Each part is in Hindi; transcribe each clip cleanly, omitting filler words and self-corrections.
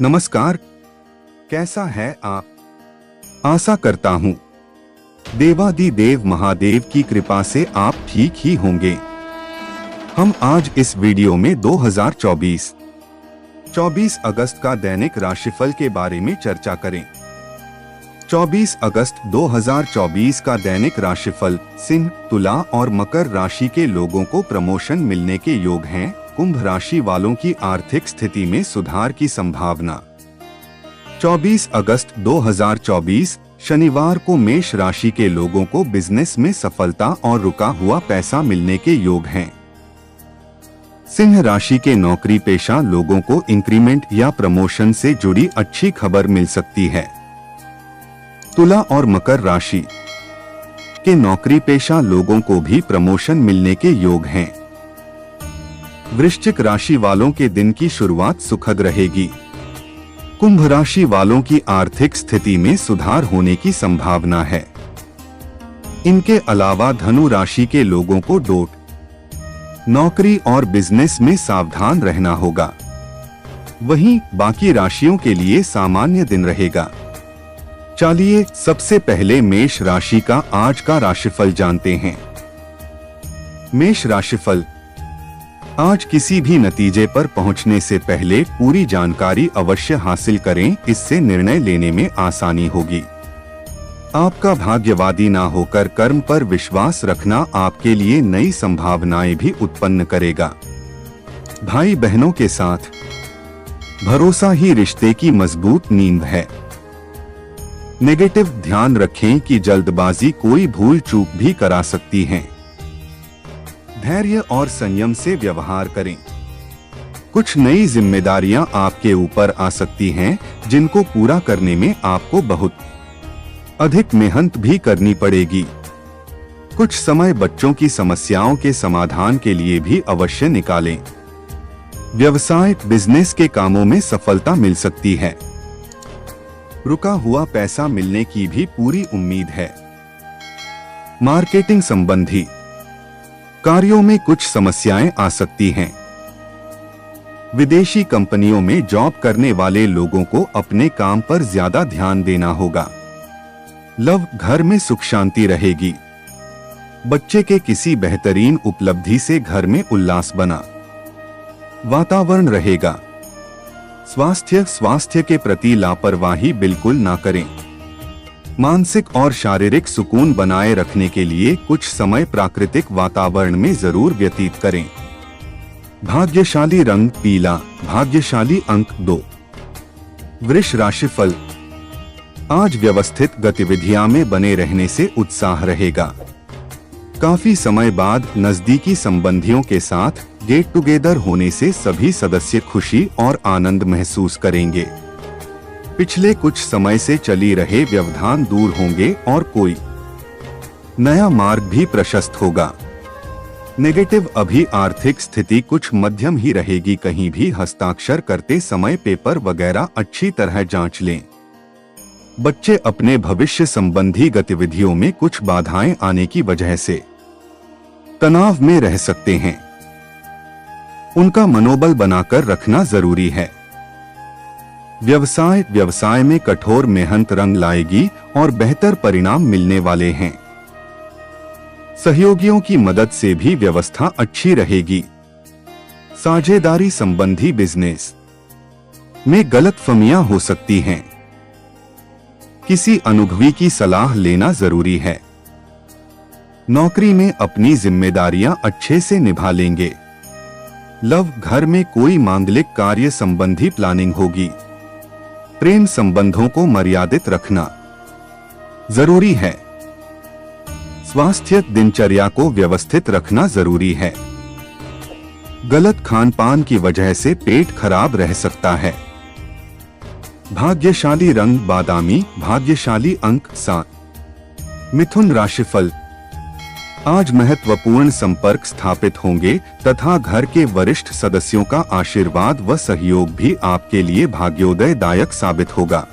नमस्कार, कैसा है आप? आशा करता हूँ देवादिदेव महादेव की कृपा से आप ठीक ही होंगे। हम आज इस वीडियो में 2024 अगस्त का दैनिक राशिफल के बारे में चर्चा करें। 24 अगस्त 2024 का दैनिक राशिफल सिंह, तुला और मकर राशि के लोगों को प्रमोशन मिलने के योग हैं। कुंभ राशि वालों की आर्थिक स्थिति में सुधार की संभावना। 24 अगस्त 2024 शनिवार को मेष राशि के लोगों को बिजनेस में सफलता और रुका हुआ पैसा मिलने के योग हैं। सिंह राशि के नौकरी पेशा लोगों को इंक्रीमेंट या प्रमोशन से जुड़ी अच्छी खबर मिल सकती है। तुला और मकर राशि के नौकरी पेशा लोगों को भी प्रमोशन मिलने के योग हैं। वृश्चिक राशि वालों के दिन की शुरुआत सुखद रहेगी। कुंभ राशि वालों की आर्थिक स्थिति में सुधार होने की संभावना है। इनके अलावा धनु राशि के लोगों को नौकरी और बिजनेस में सावधान रहना होगा। वहीं बाकी राशियों के लिए सामान्य दिन रहेगा। चलिए सबसे पहले मेष राशि का आज का राशिफल जानते हैं। मेष राशिफल, आज किसी भी नतीजे पर पहुंचने से पहले पूरी जानकारी अवश्य हासिल करें, इससे निर्णय लेने में आसानी होगी। आपका भाग्यवादी ना होकर कर्म पर विश्वास रखना आपके लिए नई संभावनाएं भी उत्पन्न करेगा। भाई बहनों के साथ भरोसा ही रिश्ते की मजबूत नींव है। नेगेटिव ध्यान रखें कि जल्दबाजी कोई भूल चूक भी करा सकती है। धैर्य और संयम से व्यवहार करें। कुछ नई जिम्मेदारियां आपके ऊपर आ सकती हैं, जिनको पूरा करने में आपको बहुत अधिक मेहनत भी करनी पड़ेगी। कुछ समय बच्चों की समस्याओं के समाधान के लिए भी अवश्य निकालें। व्यवसाय बिजनेस के कामों में सफलता मिल सकती है। रुका हुआ पैसा मिलने की भी पूरी उम्मीद है। मार्केटिंग संबंधी कार्यों में कुछ समस्याएं आ सकती हैं। विदेशी कंपनियों में जॉब करने वाले लोगों को अपने काम पर ज्यादा ध्यान देना होगा। लव, घर में सुख शांति रहेगी। बच्चे के किसी बेहतरीन उपलब्धि से घर में उल्लास बना वातावरण रहेगा। स्वास्थ्य के प्रति लापरवाही बिल्कुल ना करें। मानसिक और शारीरिक सुकून बनाए रखने के लिए कुछ समय प्राकृतिक वातावरण में जरूर व्यतीत करें। भाग्यशाली रंग पीला, भाग्यशाली अंक 2। वृष राशिफल, आज व्यवस्थित गतिविधियां में बने रहने से उत्साह रहेगा। काफी समय बाद नजदीकी संबंधियों के साथ गेट टुगेदर होने से सभी सदस्य खुशी और आनंद महसूस करेंगे। पिछले कुछ समय से चली रहे व्यवधान दूर होंगे और कोई नया मार्ग भी प्रशस्त होगा। नेगेटिव, अभी आर्थिक स्थिति कुछ मध्यम ही रहेगी। कहीं भी हस्ताक्षर करते समय पेपर वगैरह अच्छी तरह जांच लें। बच्चे अपने भविष्य संबंधी गतिविधियों में कुछ बाधाएं आने की वजह से तनाव में रह सकते हैं। उनका मनोबल बनाकर रखना जरूरी है। व्यवसाय में कठोर मेहनत रंग लाएगी और बेहतर परिणाम मिलने वाले हैं। सहयोगियों की मदद से भी व्यवस्था अच्छी रहेगी। साझेदारी संबंधी बिजनेस में गलतफहमियां हो सकती हैं। किसी अनुभवी की सलाह लेना जरूरी है। नौकरी में अपनी जिम्मेदारियां अच्छे से निभा लेंगे। लव, घर में कोई मांगलिक कार्य संबंधी प्लानिंग होगी। प्रेम संबंधों को मर्यादित रखना जरूरी है। स्वास्थ्य, दिनचर्या को व्यवस्थित रखना जरूरी है। गलत खान-पान की वजह से पेट खराब रह सकता है। भाग्यशाली रंग बादामी, भाग्यशाली अंक 7। मिथुन राशिफल, आज महत्वपूर्ण संपर्क स्थापित होंगे तथा घर के वरिष्ठ सदस्यों का आशीर्वाद व सहयोग भी आपके लिए भाग्योदयदायक साबित होगा।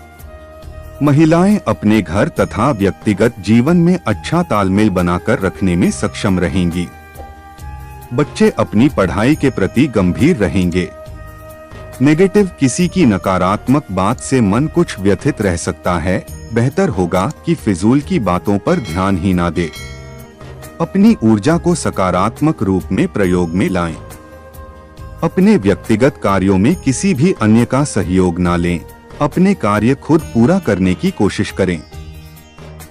महिलाएं अपने घर तथा व्यक्तिगत जीवन में अच्छा तालमेल बनाकर रखने में सक्षम रहेंगी। बच्चे अपनी पढ़ाई के प्रति गंभीर रहेंगे। नेगेटिव, किसी की नकारात्मक बात से मन कुछ व्यथित रह सकता है। बेहतर होगा कि फिजूल की बातों पर ध्यान ही ना दे। अपनी ऊर्जा को सकारात्मक रूप में प्रयोग में लाएं। अपने व्यक्तिगत कार्यों में किसी भी अन्य का सहयोग ना लें। अपने कार्य खुद पूरा करने की कोशिश करें।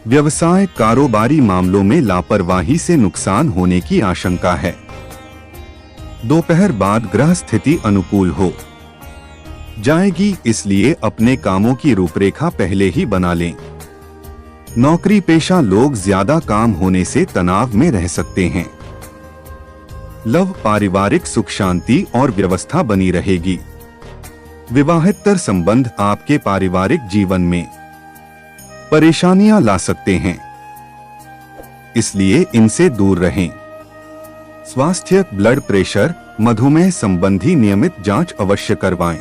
व्यवसाय, कारोबारी मामलों में लापरवाही से नुकसान होने की आशंका है। दोपहर बाद ग्रह स्थिति अनुकूल हो जाएगी, इसलिए अपने कामों की रूपरेखा पहले ही बना लें। नौकरी पेशा लोग ज्यादा काम होने से तनाव में रह सकते हैं। लव, पारिवारिक सुख शांति और व्यवस्था बनी रहेगी। विवाहेतर संबंध आपके पारिवारिक जीवन में परेशानियां ला सकते हैं, इसलिए इनसे दूर रहें। स्वास्थ्य, ब्लड प्रेशर, मधुमेह संबंधी नियमित जांच अवश्य करवाएं।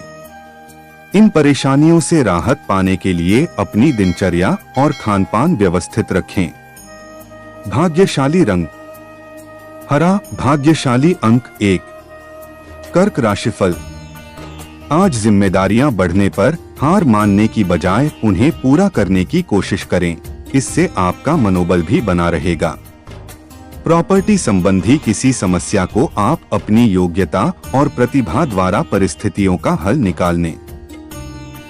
इन परेशानियों से राहत पाने के लिए अपनी दिनचर्या और खानपान व्यवस्थित रखें। भाग्यशाली रंग हरा, भाग्यशाली अंक 1। कर्क राशिफल, आज जिम्मेदारियां बढ़ने पर हार मानने की बजाय उन्हें पूरा करने की कोशिश करें। इससे आपका मनोबल भी बना रहेगा। प्रॉपर्टी संबंधी किसी समस्या को आप अपनी योग्यता और प्रतिभा द्वारा परिस्थितियों का हल निकालने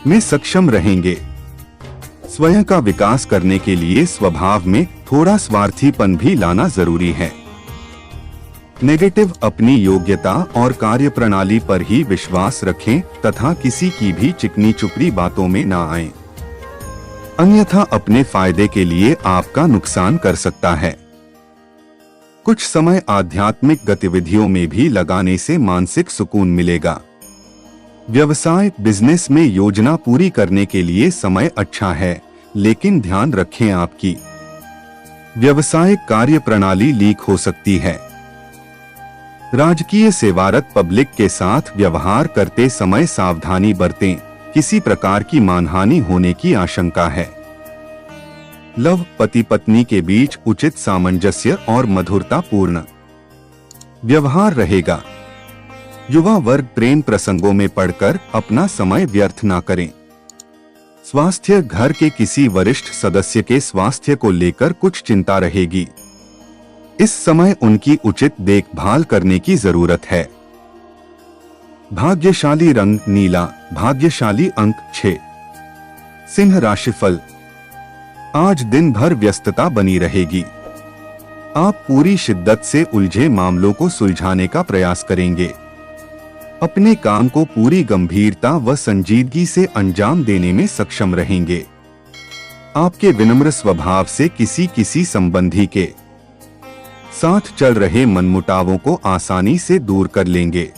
में सक्षम रहेंगे। स्वयं का विकास करने के लिए स्वभाव में थोड़ा स्वार्थीपन भी लाना जरूरी है। नेगेटिव, अपनी योग्यता और कार्यप्रणाली पर ही विश्वास रखें तथा किसी की भी चिकनी चुपड़ी बातों में ना आएं। अन्यथा अपने फायदे के लिए आपका नुकसान कर सकता है। कुछ समय आध्यात्मिक गतिविधियों में भी लगाने से मानसिक सुकून मिलेगा। व्यवसाय, बिजनेस में योजना पूरी करने के लिए समय अच्छा है, लेकिन ध्यान रखें आपकी व्यवसायिक कार्य प्रणाली लीक हो सकती है। राजकीय सेवारत पब्लिक के साथ व्यवहार करते समय सावधानी बरतें, किसी प्रकार की मानहानि होने की आशंका है। लव, पति पत्नी के बीच उचित सामंजस्य और मधुरता पूर्ण व्यवहार रहेगा। युवा वर्ग, प्रेम प्रसंगों में पड़कर अपना समय व्यर्थ ना करें। स्वास्थ्य, घर के किसी वरिष्ठ सदस्य के स्वास्थ्य को लेकर कुछ चिंता रहेगी। इस समय उनकी उचित देखभाल करने की जरूरत है। भाग्यशाली रंग नीला, भाग्यशाली अंक 6। सिंह राशिफल, आज दिन भर व्यस्तता बनी रहेगी। आप पूरी शिद्दत से उलझे मामलों को सुलझाने का प्रयास करेंगे। अपने काम को पूरी गंभीरता व संजीदगी से अंजाम देने में सक्षम रहेंगे। आपके विनम्र स्वभाव से किसी संबंधी के साथ चल रहे मनमुटावों को आसानी से दूर कर लेंगे।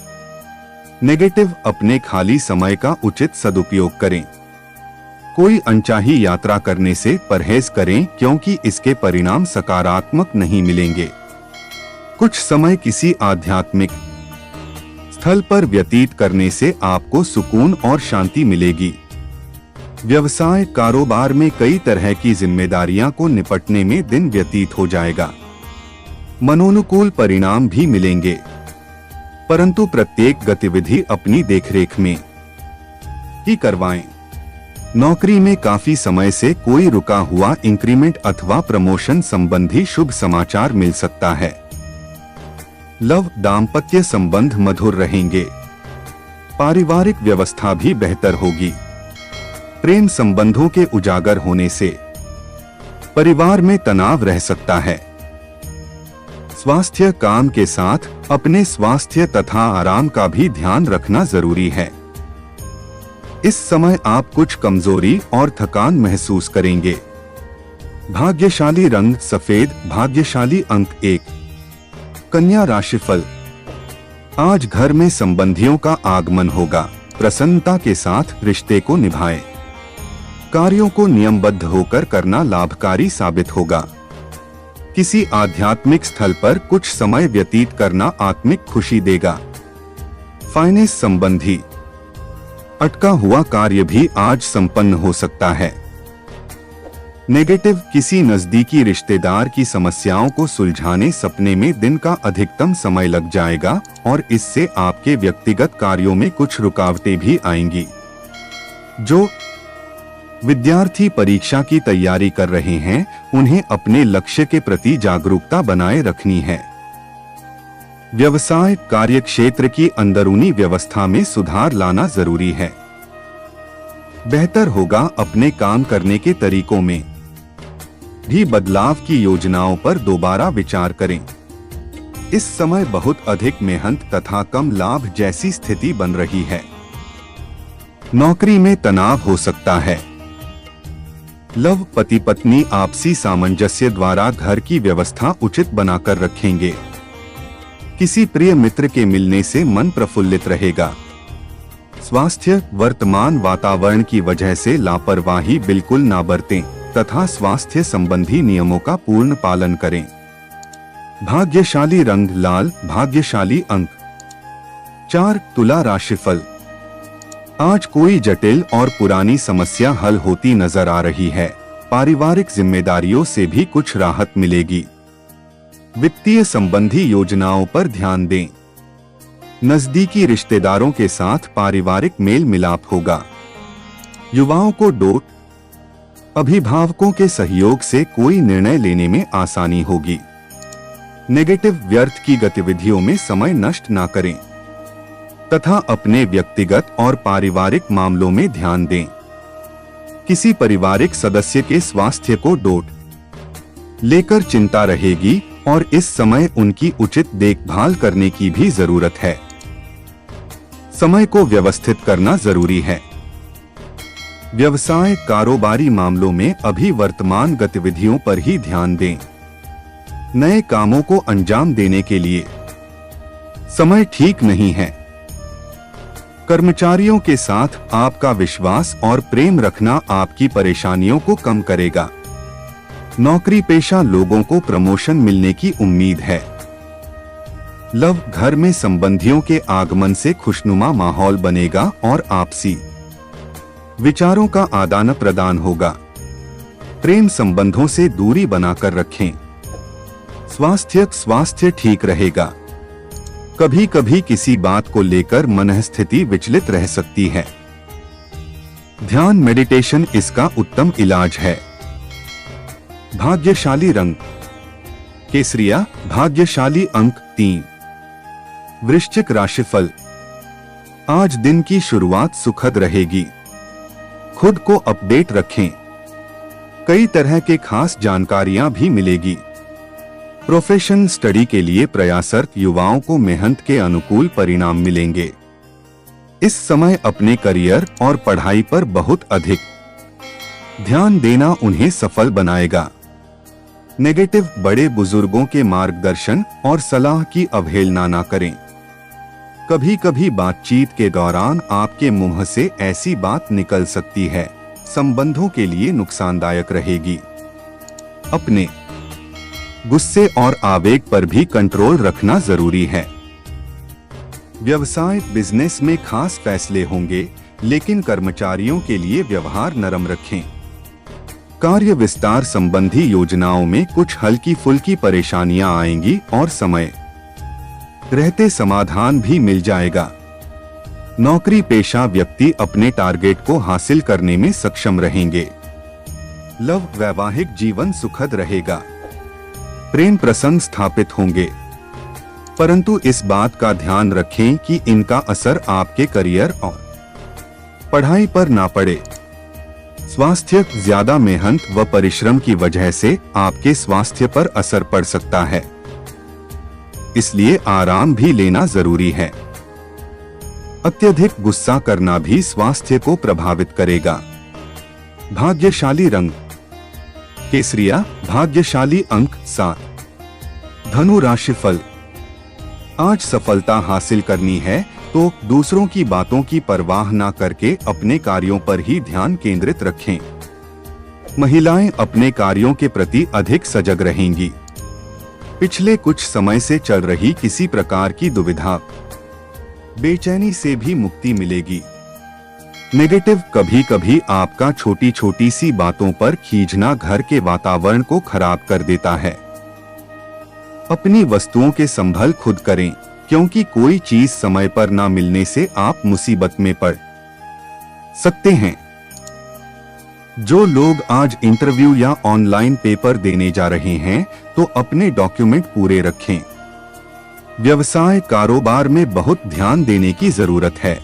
नेगेटिव, अपने खाली समय का उचित सदुपयोग करें। कोई अनचाही यात्रा करने से परहेज करें, क्योंकि इसके परिणाम सकारात्मक नहीं मिलेंगे। कुछ समय किसी आध्यात्मिक स्थल पर व्यतीत करने से आपको सुकून और शांति मिलेगी। व्यवसाय, कारोबार में कई तरह की जिम्मेदारियां को निपटने में दिन व्यतीत हो जाएगा। मनोनुकूल परिणाम भी मिलेंगे, परंतु प्रत्येक गतिविधि अपनी देखरेख में ही करवाएं। नौकरी में काफी समय से कोई रुका हुआ इंक्रीमेंट अथवा प्रमोशन संबंधी शुभ समाचार मिल सकता है। लव, दाम्पत्य संबंध मधुर रहेंगे। पारिवारिक व्यवस्था भी बेहतर होगी। प्रेम संबंधों के उजागर होने से परिवार में तनाव रह सकता है। स्वास्थ्य, काम के साथ अपने स्वास्थ्य तथा आराम का भी ध्यान रखना जरूरी है। इस समय आप कुछ कमजोरी और थकान महसूस करेंगे। भाग्यशाली रंग सफेद, भाग्यशाली अंक 1। कन्या राशिफल, आज घर में संबंधियों का आगमन होगा। प्रसन्नता के साथ रिश्ते को निभाएं। कार्यों को नियमबद्ध होकर करना लाभकारी साबित होगा। किसी आध्यात्मिक स्थल पर कुछ समय व्यतीत करना आत्मिक खुशी देगा। फाइनेंस संबंधी अटका हुआ कार्य भी आज संपन्न हो सकता है। नेगेटिव, किसी नजदीकी रिश्तेदार की समस्याओं को सुलझाने सपने में दिन का अधिकतम समय लग जाएगा और इससे आपके व्यक्तिगत कार्यों में कुछ रुकावटें भी आएंगी। जो विद्यार्थी परीक्षा की तैयारी कर रहे हैं, उन्हें अपने लक्ष्य के प्रति जागरूकता बनाए रखनी है। व्यवसाय, कार्यक्षेत्र की अंदरूनी व्यवस्था में सुधार लाना जरूरी है। बेहतर होगा अपने काम करने के तरीकों में भी बदलाव की योजनाओं पर दोबारा विचार करें। इस समय बहुत अधिक मेहनत तथा कम लाभ जैसी स्थिति बन रही है। नौकरी में तनाव हो सकता है। लव, पति पत्नी आपसी सामंजस्य द्वारा घर की व्यवस्था उचित बनाकर रखेंगे। किसी प्रिय मित्र के मिलने से मन प्रफुल्लित रहेगा। स्वास्थ्य, वर्तमान वातावरण की वजह से लापरवाही बिल्कुल ना बरतें तथा स्वास्थ्य संबंधी नियमों का पूर्ण पालन करें। भाग्यशाली रंग लाल, भाग्यशाली अंक 4। तुला राशिफल। आज कोई जटिल और पुरानी समस्या हल होती नजर आ रही है। पारिवारिक जिम्मेदारियों से भी कुछ राहत मिलेगी। वित्तीय संबंधी योजनाओं पर ध्यान दें। नजदीकी रिश्तेदारों के साथ पारिवारिक मेल मिलाप होगा। युवाओं को डोट, अभिभावकों के सहयोग से कोई निर्णय लेने में आसानी होगी। नेगेटिव, व्यर्थ की गतिविधियों में समय नष्ट ना करें तथा अपने व्यक्तिगत और पारिवारिक मामलों में ध्यान दें। किसी पारिवारिक सदस्य के स्वास्थ्य को डोट लेकर चिंता रहेगी और इस समय उनकी उचित देखभाल करने की भी जरूरत है। समय को व्यवस्थित करना जरूरी है। व्यवसाय, कारोबारी मामलों में अभी वर्तमान गतिविधियों पर ही ध्यान दें। नए कामों को अंजाम देने के लिए समय ठीक नहीं है। कर्मचारियों के साथ आपका विश्वास और प्रेम रखना आपकी परेशानियों को कम करेगा। नौकरी पेशा लोगों को प्रमोशन मिलने की उम्मीद है। लव, घर में संबंधियों के आगमन से खुशनुमा माहौल बनेगा और आपसी विचारों का आदान प्रदान होगा। प्रेम संबंधों से दूरी बनाकर रखें। स्वास्थ्य ठीक रहेगा। कभी कभी किसी बात को लेकर मनस्थिति विचलित रह सकती है। ध्यान, मेडिटेशन इसका उत्तम इलाज है। भाग्यशाली रंग केसरिया, भाग्यशाली अंक 3। वृश्चिक राशिफल। आज दिन की शुरुआत सुखद रहेगी। खुद को अपडेट रखें। कई तरह के खास जानकारियां भी मिलेगी। प्रोफेशन, स्टडी के लिए प्रयासरत युवाओं को मेहनत के अनुकूल परिणाम मिलेंगे। इस समय अपने करियर और पढ़ाई पर बहुत अधिक ध्यान देना उन्हें सफल बनाएगा। नेगेटिव, बड़े बुजुर्गों के मार्गदर्शन और सलाह की अवहेलना न करें। कभी कभी बातचीत के दौरान आपके मुंह से ऐसी बात निकल सकती है, संबंधों के लिए नुकसानदायक रहेगी। अपने गुस्से और आवेग पर भी कंट्रोल रखना जरूरी है। व्यवसाय, बिजनेस में खास फैसले होंगे, लेकिन कर्मचारियों के लिए व्यवहार नरम रखें। कार्य विस्तार संबंधी योजनाओं में कुछ हल्की फुल्की परेशानियां आएंगी और समय रहते समाधान भी मिल जाएगा। नौकरी पेशा व्यक्ति अपने टारगेट को हासिल करने में सक्षम रहेंगे। लव, वैवाहिक जीवन सुखद रहेगा। प्रेम प्रसंग स्थापित होंगे, परंतु इस बात का ध्यान रखें कि इनका असर आपके करियर और पढ़ाई पर ना पड़े। स्वास्थ्य, ज्यादा मेहनत व परिश्रम की वजह से आपके स्वास्थ्य पर असर पड़ सकता है, इसलिए आराम भी लेना जरूरी है। अत्यधिक गुस्सा करना भी स्वास्थ्य को प्रभावित करेगा। भाग्यशाली रंग केसरिया, भाग्यशाली अंक 7। धनु राशिफल। आज सफलता हासिल करनी है तो दूसरों की बातों की परवाह न करके अपने कार्यों पर ही ध्यान केंद्रित रखें। महिलाएं अपने कार्यों के प्रति अधिक सजग रहेंगी। पिछले कुछ समय से चल रही किसी प्रकार की दुविधा, बेचैनी से भी मुक्ति मिलेगी। नेगेटिव कभी कभी आपका छोटी छोटी सी बातों पर खींचना घर के वातावरण को खराब कर देता है। अपनी वस्तुओं के संभल खुद करें, क्योंकि कोई चीज समय पर ना मिलने से आप मुसीबत में पड़ सकते हैं। जो लोग आज इंटरव्यू या ऑनलाइन पेपर देने जा रहे हैं, तो अपने डॉक्यूमेंट पूरे रखें। व्यवसाय कारोबार में बहुत ध्यान देने की जरूरत है।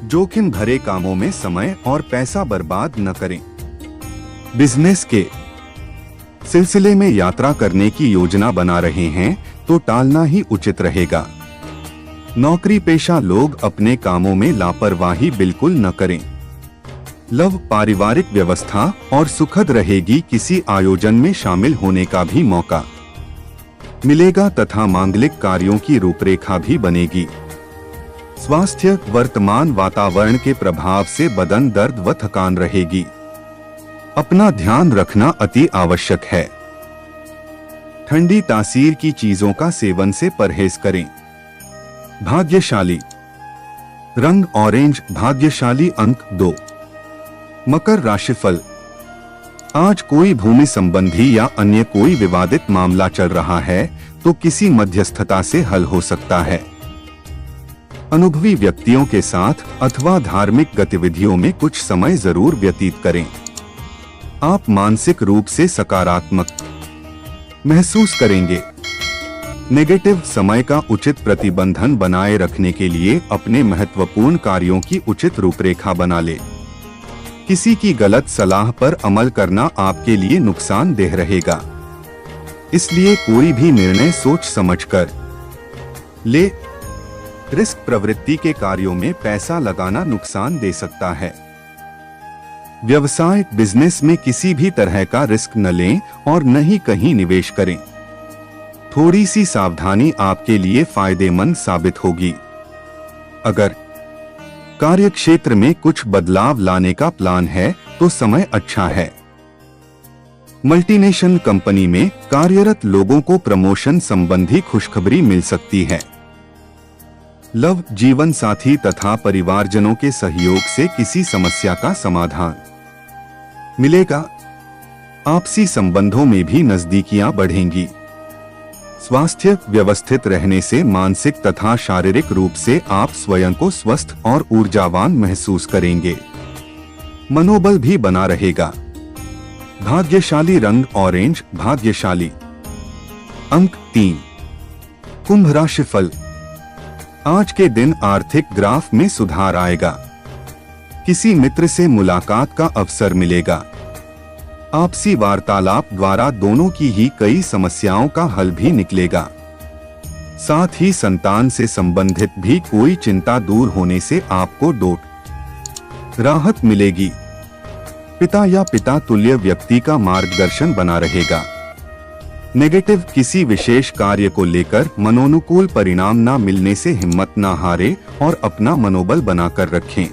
जोखिम भरे कामों में समय और पैसा बर्बाद न करें। बिजनेस के सिलसिले में यात्रा करने की योजना बना रहे हैं तो टालना ही उचित रहेगा। नौकरी पेशा लोग अपने कामों में लापरवाही बिल्कुल न करें। लव पारिवारिक व्यवस्था और सुखद रहेगी। किसी आयोजन में शामिल होने का भी मौका मिलेगा तथा मांगलिक कार्यों की रूपरेखा भी बनेगी। स्वास्थ्य वर्तमान वातावरण के प्रभाव से बदन दर्द व थकान रहेगी। अपना ध्यान रखना अति आवश्यक है। ठंडी तासीर की चीजों का सेवन से परहेज करें। भाग्यशाली रंग ऑरेंज, भाग्यशाली अंक 2। मकर राशिफल, आज कोई भूमि संबंधी या अन्य कोई विवादित मामला चल रहा है तो किसी मध्यस्थता से हल हो सकता है। अनुभवी व्यक्तियों के साथ अथवा धार्मिक गतिविधियों में कुछ समय जरूर व्यतीत करें। आप मानसिक रूप से सकारात्मक महसूस करेंगे। नेगेटिव समय का उचित प्रतिबंधन बनाए रखने के लिए अपने महत्वपूर्ण कार्यों की उचित रूपरेखा बना ले। किसी की गलत सलाह पर अमल करना आपके लिए नुकसानदेह रहेगा, इसलिए कोई भी निर्णय सोच समझकर ले। रिस्क प्रवृत्ति के कार्यों में पैसा लगाना नुकसान दे सकता है। व्यवसाय बिजनेस में किसी भी तरह का रिस्क न लें और न ही कहीं निवेश करें। थोड़ी सी सावधानी आपके लिए फायदेमंद साबित होगी। अगर कार्यक्षेत्र में कुछ बदलाव लाने का प्लान है तो समय अच्छा है। मल्टीनेशनल कंपनी में कार्यरत लोगों को प्रमोशन संबंधी खुशखबरी मिल सकती है। लव जीवन साथी तथा परिवारजनों के सहयोग से किसी समस्या का समाधान मिलेगा। आपसी संबंधों में भी नजदीकियां बढ़ेंगी। स्वास्थ्य व्यवस्थित रहने से मानसिक तथा शारीरिक रूप से आप स्वयं को स्वस्थ और ऊर्जावान महसूस करेंगे। मनोबल भी बना रहेगा। भाग्यशाली रंग ऑरेंज, भाग्यशाली अंक 3। कुंभ राशिफल, आज के दिन आर्थिक ग्राफ में सुधार आएगा। किसी मित्र से मुलाकात का अवसर मिलेगा। आपसी वार्तालाप द्वारा दोनों की ही कई समस्याओं का हल भी निकलेगा। साथ ही संतान से संबंधित भी कोई चिंता दूर होने से आपको राहत मिलेगी। पिता या पिता तुल्य व्यक्ति का मार्गदर्शन बना रहेगा। नेगेटिव किसी विशेष कार्य को लेकर मनोनुकूल परिणाम न मिलने से हिम्मत न हारे और अपना मनोबल बनाकर रखें।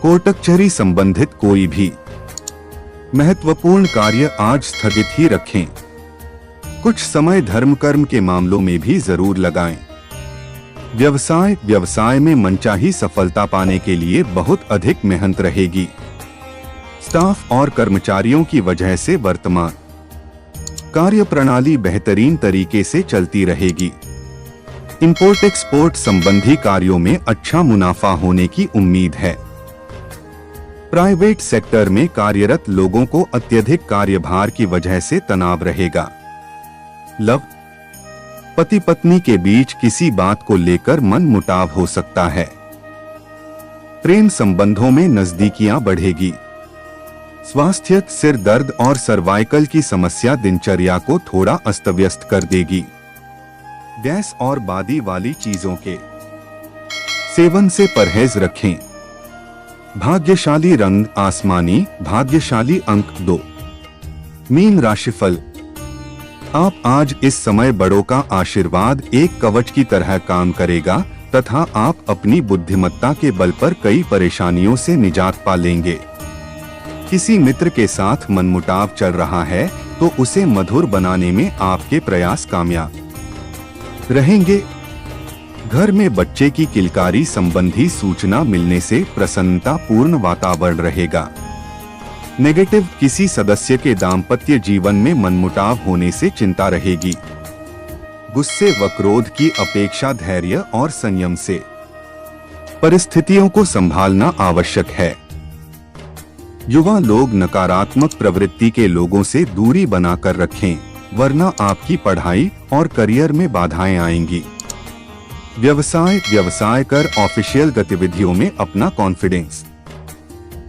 कोर्ट कचहरी संबंधित कोई भी महत्वपूर्ण कार्य आज स्थगित ही रखें। कुछ समय धर्म कर्म के मामलों में भी जरूर लगाएं। व्यवसाय में मनचाही सफलता पाने के लिए बहुत अधिक मेहनत रहेगी। स्टाफ और कर्मचारियों की वजह से वर्तमान कार्य प्रणाली बेहतरीन तरीके से चलती रहेगी। इंपोर्ट एक्सपोर्ट संबंधी कार्यों में अच्छा मुनाफा होने की उम्मीद है। प्राइवेट सेक्टर में कार्यरत लोगों को अत्यधिक कार्यभार की वजह से तनाव रहेगा। लव पति पत्नी के बीच किसी बात को लेकर मनमुटाव हो सकता है। प्रेम संबंधों में नजदीकियां बढ़ेगी। स्वास्थ्य सिर दर्द और सर्वाइकल की समस्या दिनचर्या को थोड़ा अस्तव्यस्त कर देगी। गैस और बादी वाली चीजों के सेवन से परहेज रखें। भाग्यशाली रंग आसमानी, भाग्यशाली अंक 2। मीन राशिफल, आप आज इस समय बड़ों का आशीर्वाद एक कवच की तरह काम करेगा तथा आप अपनी बुद्धिमत्ता के बल पर कई परेशानियों से निजात पा लेंगे। किसी मित्र के साथ मनमुटाव चल रहा है तो उसे मधुर बनाने में आपके प्रयास कामयाब रहेंगे। घर में बच्चे की किलकारी संबंधी सूचना मिलने से प्रसन्नता पूर्ण वातावरण रहेगा। नेगेटिव, किसी सदस्य के दाम्पत्य जीवन में मनमुटाव होने से चिंता रहेगी। गुस्से व क्रोध की अपेक्षा धैर्य और संयम से परिस्थितियों को संभालना आवश्यक है। युवा लोग नकारात्मक प्रवृत्ति के लोगों से दूरी बनाकर रखें, वरना आपकी पढ़ाई और करियर में बाधाएं आएंगी। व्यवसाय कर ऑफिशियल गतिविधियों में अपना कॉन्फिडेंस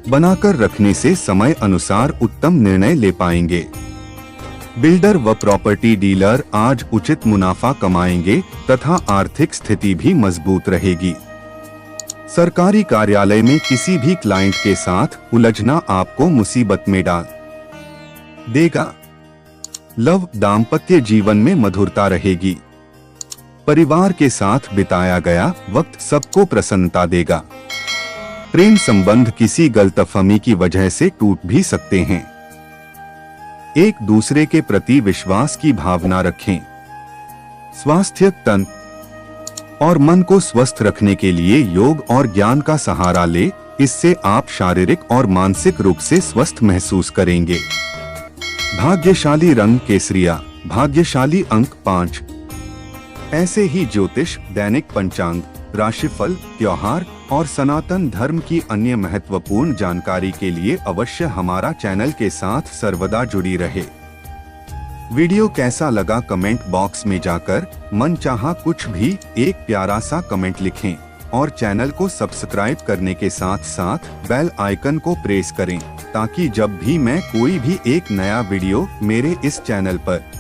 बनाकर रखने से समय अनुसार उत्तम निर्णय ले पाएंगे। बिल्डर व प्रॉपर्टी डीलर आज उचित मुनाफा कमाएंगे तथा आर्थिक स्थिति भी मजबूत रहेगी। सरकारी कार्यालय में किसी भी क्लाइंट के साथ उलझना आपको मुसीबत में डाल देगा। लव, दाम्पत्य जीवन में मधुरता रहेगी। परिवार के साथ बिताया गया वक्त सबको प्रसन्नता देगा। प्रेम संबंध किसी गलतफहमी की वजह से टूट भी सकते हैं। एक दूसरे के प्रति विश्वास की भावना रखें। स्वास्थ्य, तन और मन को स्वस्थ रखने के लिए योग और ज्ञान का सहारा ले, इससे आप शारीरिक और मानसिक रूप से स्वस्थ महसूस करेंगे। भाग्यशाली रंग केसरिया, भाग्यशाली अंक 5। ऐसे ही ज्योतिष, दैनिक पंचांग, राशिफल, त्योहार और सनातन धर्म की अन्य महत्वपूर्ण जानकारी के लिए अवश्य हमारा चैनल के साथ सर्वदा जुड़ी रहे। वीडियो कैसा लगा कमेंट बॉक्स में जाकर मनचाहा कुछ भी एक प्यारा सा कमेंट लिखें और चैनल को सब्सक्राइब करने के साथ साथ बेल आइकन को प्रेस करें, ताकि जब भी मैं कोई भी एक नया वीडियो मेरे इस चैनल पर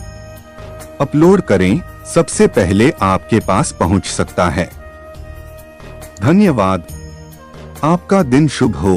अपलोड करें, सबसे पहले आपके पास पहुंच सकता है। धन्यवाद। आपका दिन शुभ हो।